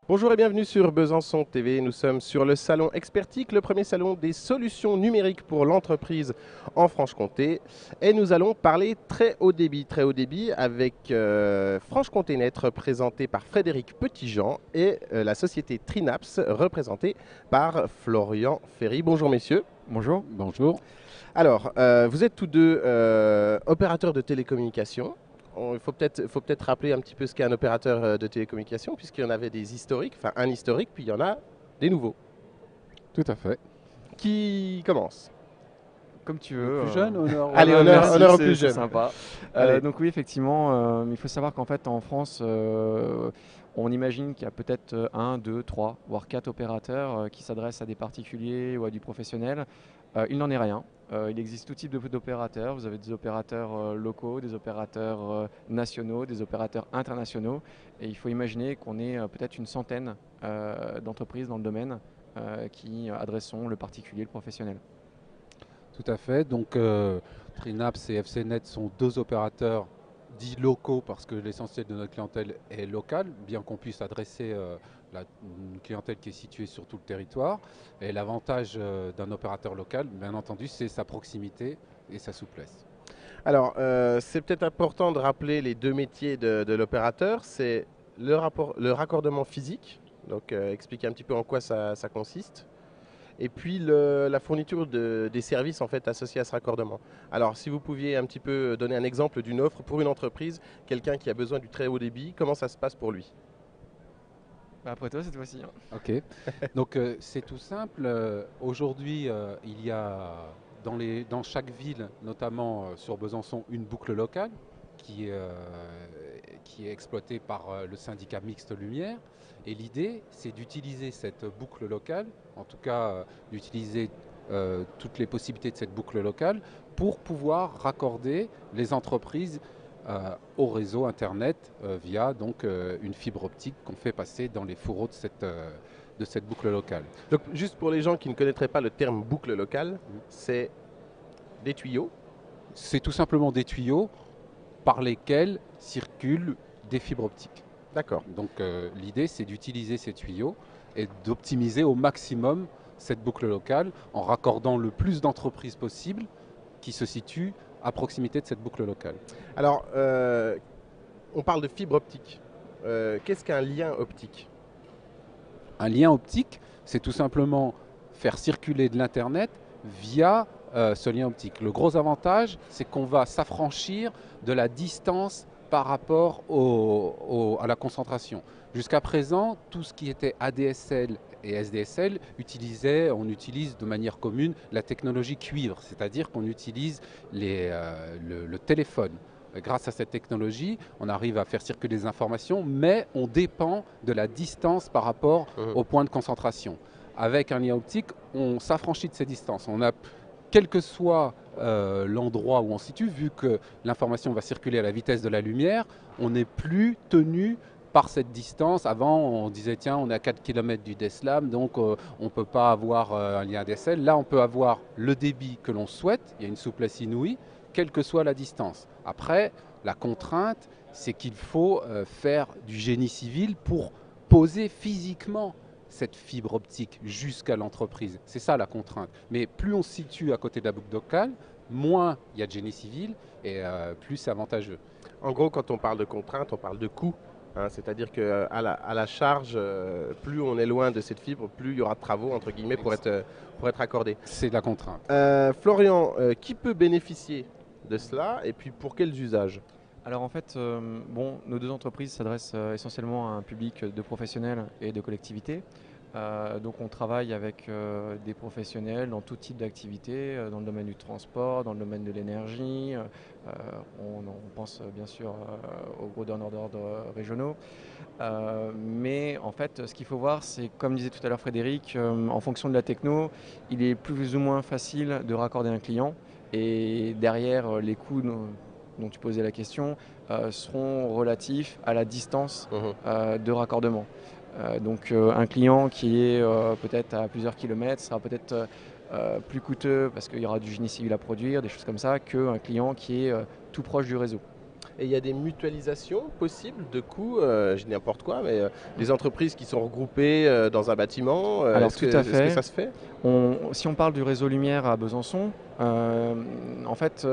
Bonjour et bienvenue sur Besançon TV. Nous sommes sur le salon Expertique, le premier salon des solutions numériques pour l'entreprise en Franche-Comté. Et nous allons parler très haut débit avec Franche-Comté Net, représenté par Frédéric Petitjean, et la société Trinaps, représentée par Florian Ferry. Bonjour messieurs. Bonjour. Bonjour. Alors, vous êtes tous deux opérateurs de télécommunications. Il faut peut-être rappeler un petit peu ce qu'est un opérateur de télécommunication, puisqu'il y en avait des historiques, enfin un historique, puis il y en a des nouveaux. Tout à fait. Qui commence? Comme tu Le veux. plus jeune, honneur. Allez, Merci, honneur au c'est plus c'est jeune. sympa. Allez. Donc oui, effectivement, il faut savoir qu'en fait, en France, on imagine qu'il y a peut-être un, deux, trois, voire quatre opérateurs qui s'adressent à des particuliers ou à du professionnel. Il n'en est rien. Il existe tout type d'opérateurs. Vous avez des opérateurs locaux, des opérateurs nationaux, des opérateurs internationaux. Et il faut imaginer qu'on est peut-être une centaine d'entreprises dans le domaine qui adressons le particulier, le professionnel. Tout à fait. Donc, Trinaps et FCNet sont deux opérateurs dits locaux parce que l'essentiel de notre clientèle est locale, bien qu'on puisse adresser une clientèle qui est située sur tout le territoire. Et l'avantage d'un opérateur local, bien entendu, c'est sa proximité et sa souplesse. Alors, c'est peut-être important de rappeler les deux métiers de l'opérateur. C'est le raccordement physique, donc expliquer un petit peu en quoi ça consiste. Et puis la fourniture des services en fait associés à ce raccordement. Alors si vous pouviez un petit peu donner un exemple d'une offre pour une entreprise, quelqu'un qui a besoin du très haut débit, comment ça se passe pour lui? Après toi, cette fois-ci, hein. Ok. Donc, c'est tout simple. Aujourd'hui, il y a dans chaque ville, notamment sur Besançon, une boucle locale qui, euh, qui est exploitée par le syndicat mixte Lumière. Et l'idée, c'est d'utiliser cette boucle locale, en tout cas d'utiliser toutes les possibilités de cette boucle locale pour pouvoir raccorder les entreprises au réseau Internet via donc, une fibre optique qu'on fait passer dans les fourreaux de cette boucle locale. Donc juste pour les gens qui ne connaîtraient pas le terme boucle locale, c'est des tuyaux. C'est tout simplement des tuyaux par lesquels circulent des fibres optiques. D'accord. Donc l'idée, c'est d'utiliser ces tuyaux et d'optimiser au maximum cette boucle locale en raccordant le plus d'entreprises possible qui se situent à proximité de cette boucle locale. Alors on parle de fibre optique. Qu'est-ce qu'un lien optique? Un lien optique, c'est tout simplement faire circuler de l'Internet via ce lien optique. Le gros avantage, c'est qu'on va s'affranchir de la distance par rapport à la concentration. Jusqu'à présent, tout ce qui était ADSL et SDSL, on utilise de manière commune la technologie cuivre, c'est-à-dire qu'on utilise le téléphone. Grâce à cette technologie, on arrive à faire circuler des informations, mais on dépend de la distance par rapport au point de concentration. Avec un lien optique, on s'affranchit de ces distances. Quel que soit l'endroit où on se situe, vu que l'information va circuler à la vitesse de la lumière, on n'est plus tenu par cette distance. Avant, on disait, tiens, on est à 4 km du DSLAM, donc on ne peut pas avoir un lien ADSL. Là, on peut avoir le débit que l'on souhaite, il y a une souplesse inouïe, quelle que soit la distance. Après, la contrainte, c'est qu'il faut faire du génie civil pour poser physiquement cette fibre optique jusqu'à l'entreprise. C'est ça la contrainte. Mais plus on se situe à côté de la boucle locale, moins il y a de génie civil et plus c'est avantageux. En gros, quand on parle de contrainte, on parle de coût. Hein, c'est-à-dire qu'à la charge, plus on est loin de cette fibre, plus il y aura de travaux entre guillemets pour être accordé. C'est la contrainte. Florian, qui peut bénéficier de cela et puis pour quels usages? Alors en fait, nos deux entreprises s'adressent essentiellement à un public de professionnels et de collectivités. Donc on travaille avec des professionnels dans tout type d'activité, dans le domaine du transport, dans le domaine de l'énergie. On pense bien sûr aux gros donneurs d'ordre régionaux. Mais en fait, ce qu'il faut voir, c'est comme disait tout à l'heure Frédéric, en fonction de la techno, il est plus ou moins facile de raccorder un client. Et derrière, les coûts dont tu posais la question seront relatifs à la distance de raccordement. Donc un client qui est peut-être à plusieurs kilomètres sera peut-être plus coûteux parce qu'il y aura du génie civil à produire, des choses comme ça, qu'un client qui est tout proche du réseau. Et il y a des mutualisations possibles de coûts, je dis n'importe quoi, mais des entreprises qui sont regroupées dans un bâtiment, Alors est-ce tout à est-ce que fait. ça se fait? Si on parle du réseau lumière à Besançon, en fait,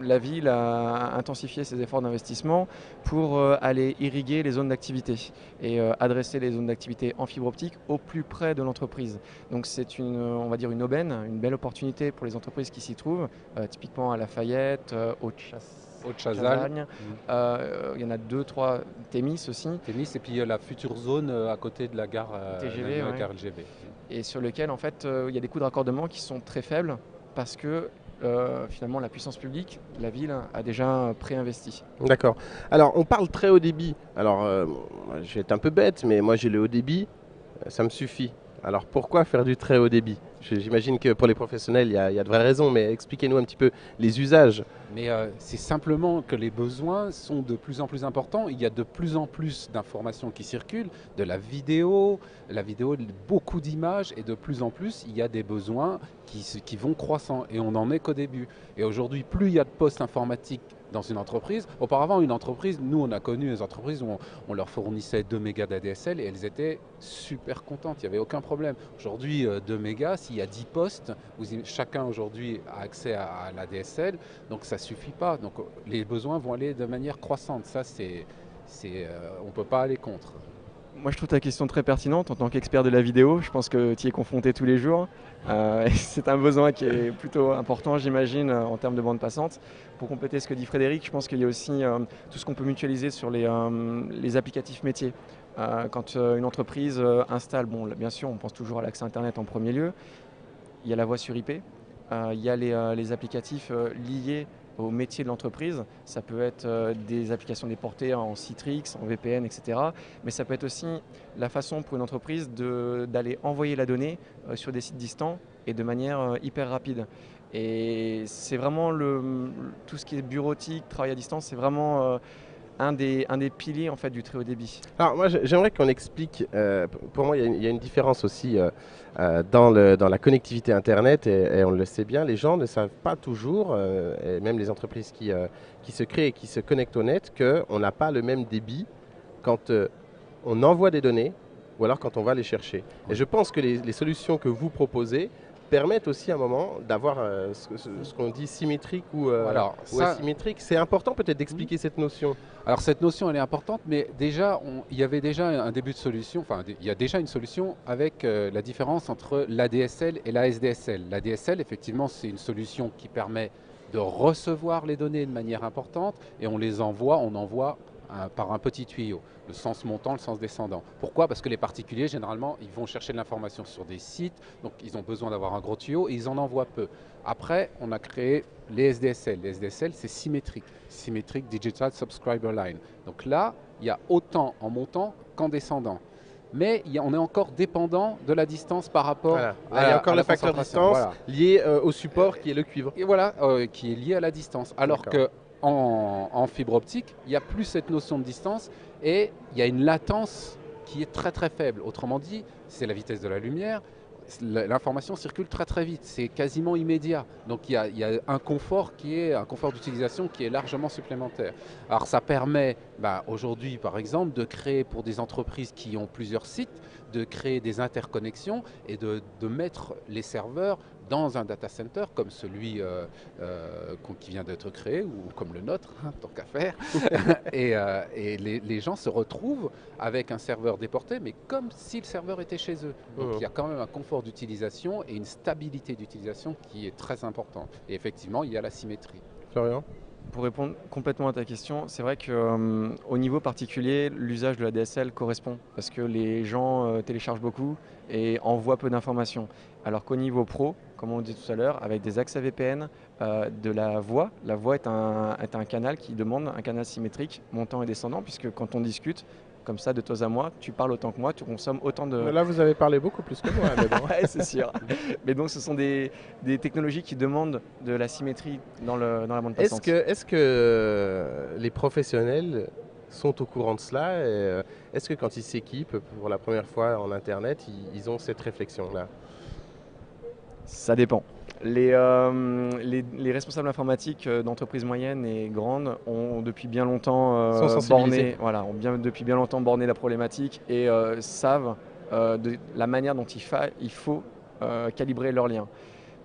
la ville a intensifié ses efforts d'investissement pour aller irriguer les zones d'activité et adresser les zones d'activité en fibre optique au plus près de l'entreprise. Donc c'est on va dire une aubaine, une belle opportunité pour les entreprises qui s'y trouvent, typiquement à Lafayette, Haute-Chazal, Chazagne. Il y en a 2-3, Thémis aussi, Témis, et puis la future zone à côté de la gare, TGV, ouais. gare LGV. Et sur lequel en fait il y a des coûts de raccordement qui sont très faibles parce que finalement la puissance publique, la ville a déjà préinvesti. D'accord. Alors, on parle très haut débit. Alors, je vais être un peu bête, mais moi j'ai le haut débit, ça me suffit. Alors, pourquoi faire du très haut débit? J'imagine que pour les professionnels, il y a de vraies raisons, mais expliquez-nous un petit peu les usages. Mais c'est simplement que les besoins sont de plus en plus importants. Il y a de plus en plus d'informations qui circulent, de la vidéo, beaucoup d'images, et de plus en plus, il y a des besoins qui vont croissant. Et on n'en est qu'au début. Et aujourd'hui, plus il y a de postes informatiques dans une entreprise. Auparavant, une entreprise, nous on a connu des entreprises où on leur fournissait 2 mégas d'ADSL et elles étaient super contentes, il n'y avait aucun problème. Aujourd'hui, 2 mégas, s'il y a 10 postes, chacun aujourd'hui a accès à l'ADSL, donc ça ne suffit pas. Donc les besoins vont aller de manière croissante. Ça, on ne peut pas aller contre. Moi je trouve ta question très pertinente en tant qu'expert de la vidéo, je pense que tu y es confronté tous les jours. C'est un besoin qui est plutôt important j'imagine en termes de bande passante. Pour compléter ce que dit Frédéric, je pense qu'il y a aussi tout ce qu'on peut mutualiser sur les applicatifs métiers. Quand une entreprise installe, bon bien sûr on pense toujours à l'accès internet en premier lieu, il y a la voix sur IP, il y a les applicatifs liés au métier de l'entreprise. Ça peut être des applications déportées en Citrix, en VPN, etc. Mais ça peut être aussi la façon pour une entreprise d'aller envoyer la donnée sur des sites distants et de manière hyper rapide. Et c'est vraiment tout ce qui est bureautique, travail à distance, c'est vraiment un des piliers en fait, du très haut débit. Alors, moi, j'aimerais qu'on explique, pour moi, il y a une différence aussi dans la connectivité Internet, et on le sait bien, les gens ne savent pas toujours, et même les entreprises qui se créent et qui se connectent au net, qu'on n'a pas le même débit quand on envoie des données ou alors quand on va les chercher. Et je pense que les solutions que vous proposez permettent aussi à un moment d'avoir ce qu'on dit symétrique ou asymétrique. C'est important peut-être d'expliquer cette notion. Alors cette notion elle est importante, mais déjà il y avait déjà un début de solution, enfin il y a déjà une solution avec la différence entre l'ADSL et la SDSL. L'ADSL effectivement c'est une solution qui permet de recevoir les données de manière importante et on envoie par un petit tuyau, le sens montant, le sens descendant. Pourquoi? Parce que les particuliers, généralement, ils vont chercher de l'information sur des sites, donc ils ont besoin d'avoir un gros tuyau et ils en envoient peu. Après, on a créé les SDSL. Les SDSL, c'est symétrique, Symmetric Digital Subscriber Line. Donc là, il y a autant en montant qu'en descendant. Mais on est encore dépendant de la distance par rapport Là, il y a encore le facteur distance lié au support qui est le cuivre. Et voilà, qui est lié à la distance. Alors que en fibre optique, il n'y a plus cette notion de distance et il y a une latence qui est très très faible. Autrement dit, c'est la vitesse de la lumière. L'information circule très très vite, c'est quasiment immédiat. Donc il y a un confort d'utilisation qui est largement supplémentaire. Alors ça permet aujourd'hui par exemple de créer pour des entreprises qui ont plusieurs sites, de créer des interconnexions et de mettre les serveurs dans un data center comme celui qui vient d'être créé ou comme le nôtre, tant qu'à faire. et les gens se retrouvent avec un serveur déporté, mais comme si le serveur était chez eux. Donc il y a quand même un confort d'utilisation et une stabilité d'utilisation qui est très important. Et effectivement, il y a la symétrie. Florian ? Pour répondre complètement à ta question, c'est vrai qu'au niveau particulier, l'usage de la DSL correspond parce que les gens téléchargent beaucoup et envoient peu d'informations. Alors qu'au niveau pro, comme on le dit tout à l'heure, avec des accès VPN, de la voix est un canal qui demande un canal symétrique montant et descendant puisque quand on discute, comme ça, de toi à moi, tu parles autant que moi, tu consommes autant de... Là, vous avez parlé beaucoup plus que moi. Mais bon. Ouais, c'est sûr. Mais donc, ce sont des technologies qui demandent de la symétrie dans la bande passante. Est-ce que les professionnels sont au courant de cela et est-ce que quand ils s'équipent pour la première fois en Internet, ils ont cette réflexion-là? Ça dépend. Les responsables informatiques d'entreprises moyennes et grandes ont depuis bien longtemps depuis bien longtemps borné la problématique et savent de la manière dont il faut calibrer leurs liens.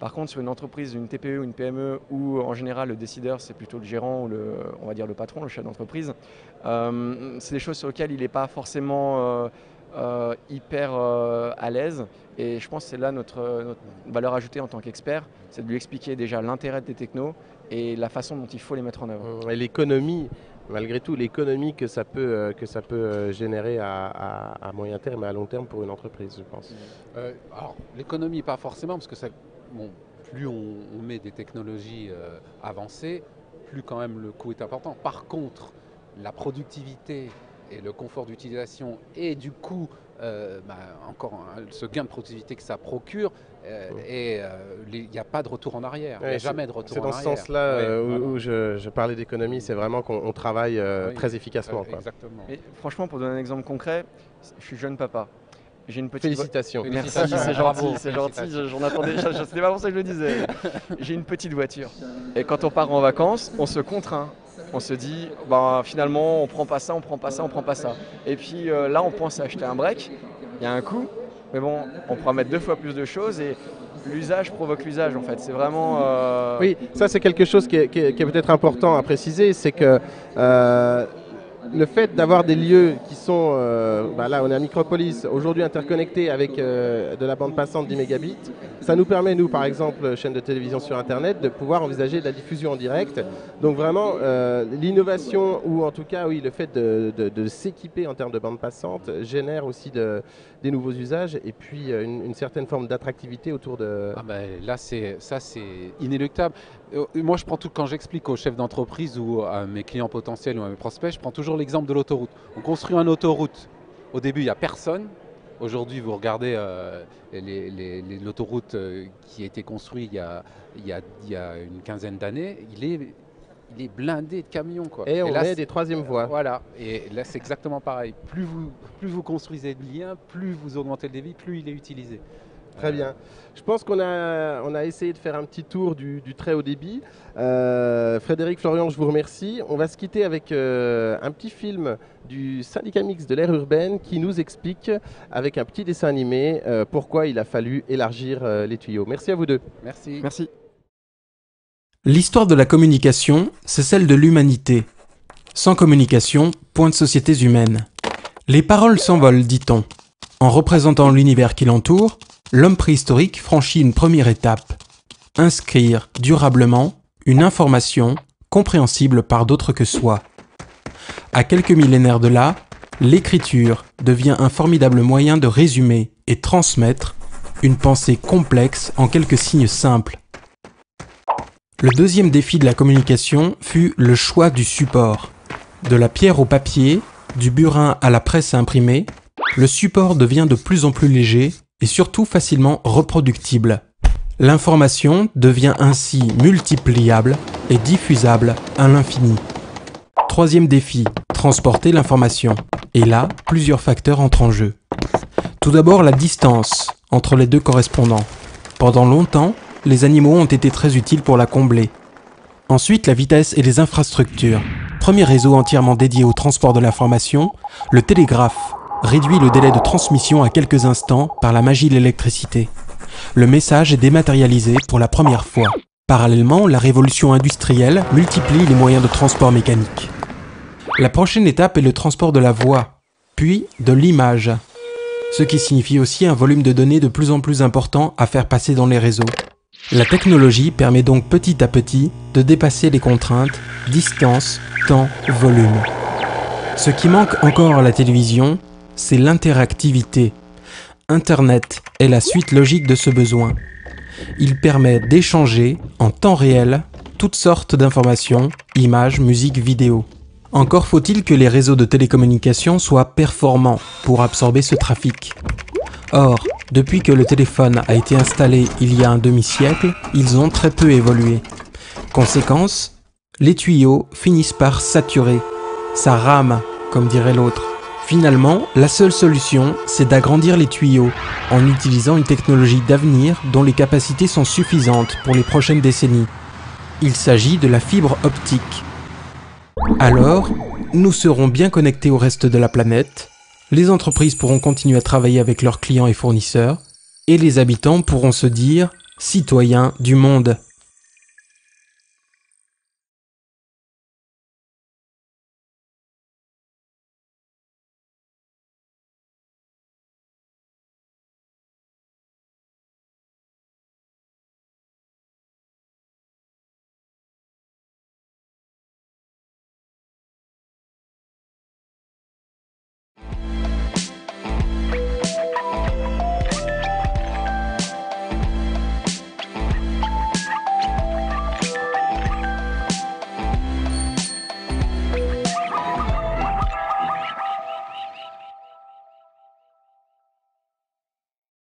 Par contre, sur une entreprise, une TPE ou une PME, où en général le décideur c'est plutôt le gérant ou on va dire le patron, le chef d'entreprise, c'est des choses sur lesquelles il n'est pas forcément hyper à l'aise. Et je pense que c'est là notre valeur ajoutée en tant qu'expert, c'est de lui expliquer déjà l'intérêt des technos et la façon dont il faut les mettre en œuvre. Et l'économie, malgré tout, l'économie que ça peut générer à moyen terme et à long terme pour une entreprise, je pense. Alors, l'économie, pas forcément, parce que plus on met des technologies avancées, plus quand même le coût est important. Par contre, la productivité et le confort d'utilisation et du coup, ce gain de productivité que ça procure, il n'y a pas de retour en arrière. Il n'y a jamais de retour en arrière. C'est dans ce sens-là où je parlais d'économie, c'est vraiment qu'on travaille très efficacement. Exactement. Et franchement, pour donner un exemple concret, je suis jeune papa. J'ai une petite Félicitations. Merci, c'est gentil, c'est gentil. J'en attendais, c'était pas pour ça que je le disais. J'ai une petite voiture. Et quand on part en vacances, on se contraint. On se dit, finalement, on prend pas ça, on prend pas ça, on prend pas ça. Et puis là, on pense à acheter un break. Il y a un coût, mais bon, on pourra mettre 2 fois plus de choses et l'usage provoque l'usage en fait. C'est vraiment. Oui, ça c'est quelque chose qui est peut-être important à préciser, c'est que le fait d'avoir des lieux qui sont, là on est à Micropolis, aujourd'hui interconnectés avec de la bande passante 10 mégabits, ça nous permet, nous par exemple, chaîne de télévision sur Internet, de pouvoir envisager de la diffusion en direct. Donc vraiment, l'innovation, ou en tout cas, oui, le fait de s'équiper en termes de bande passante, génère aussi des nouveaux usages et puis une certaine forme d'attractivité autour de... Là, c'est inéluctable. Moi, quand j'explique aux chefs d'entreprise ou à mes clients potentiels ou à mes prospects, je prends toujours l'exemple de l'autoroute. On construit une autoroute. Au début, il n'y a personne. Aujourd'hui, vous regardez l'autoroute qui a été construite il y a une quinzaine d'années, il est blindé de camions, quoi. Et on met des troisièmes voies. Voilà. Et là, c'est exactement pareil. Plus vous construisez de liens, plus vous augmentez le débit, plus il est utilisé. Très bien. Je pense qu'on a essayé de faire un petit tour du très haut débit. Frédéric, Florian, je vous remercie. On va se quitter avec un petit film du syndicat mixte de l'aire urbaine qui nous explique, avec un petit dessin animé, pourquoi il a fallu élargir les tuyaux. Merci à vous deux. Merci. Merci. L'histoire de la communication, c'est celle de l'humanité. Sans communication, point de sociétés humaines. Les paroles s'envolent, dit-on. En représentant l'univers qui l'entoure, l'homme préhistorique franchit une première étape. Inscrire durablement une information compréhensible par d'autres que soi. À quelques millénaires de là, l'écriture devient un formidable moyen de résumer et transmettre une pensée complexe en quelques signes simples. Le deuxième défi de la communication fut le choix du support. De la pierre au papier, du burin à la presse imprimée, le support devient de plus en plus léger et surtout facilement reproductible. L'information devient ainsi multipliable et diffusable à l'infini. Troisième défi, transporter l'information. Et là, plusieurs facteurs entrent en jeu. Tout d'abord, la distance entre les deux correspondants. Pendant longtemps, les animaux ont été très utiles pour la combler. Ensuite, la vitesse et les infrastructures. Premier réseau entièrement dédié au transport de l'information, le télégraphe réduit le délai de transmission à quelques instants par la magie de l'électricité. Le message est dématérialisé pour la première fois. Parallèlement, la révolution industrielle multiplie les moyens de transport mécanique. La prochaine étape est le transport de la voix, puis de l'image, ce qui signifie aussi un volume de données de plus en plus important à faire passer dans les réseaux. La technologie permet donc petit à petit de dépasser les contraintes, distance, temps, volume. Ce qui manque encore à la télévision, c'est l'interactivité. Internet est la suite logique de ce besoin. Il permet d'échanger en temps réel toutes sortes d'informations, images, musique, vidéos. Encore faut-il que les réseaux de télécommunications soient performants pour absorber ce trafic. Or, depuis que le téléphone a été installé il y a un demi-siècle, ils ont très peu évolué. Conséquence, les tuyaux finissent par saturer. Ça rame, comme dirait l'autre. Finalement, la seule solution, c'est d'agrandir les tuyaux en utilisant une technologie d'avenir dont les capacités sont suffisantes pour les prochaines décennies. Il s'agit de la fibre optique. Alors, nous serons bien connectés au reste de la planète, les entreprises pourront continuer à travailler avec leurs clients et fournisseurs, et les habitants pourront se dire « citoyens du monde ».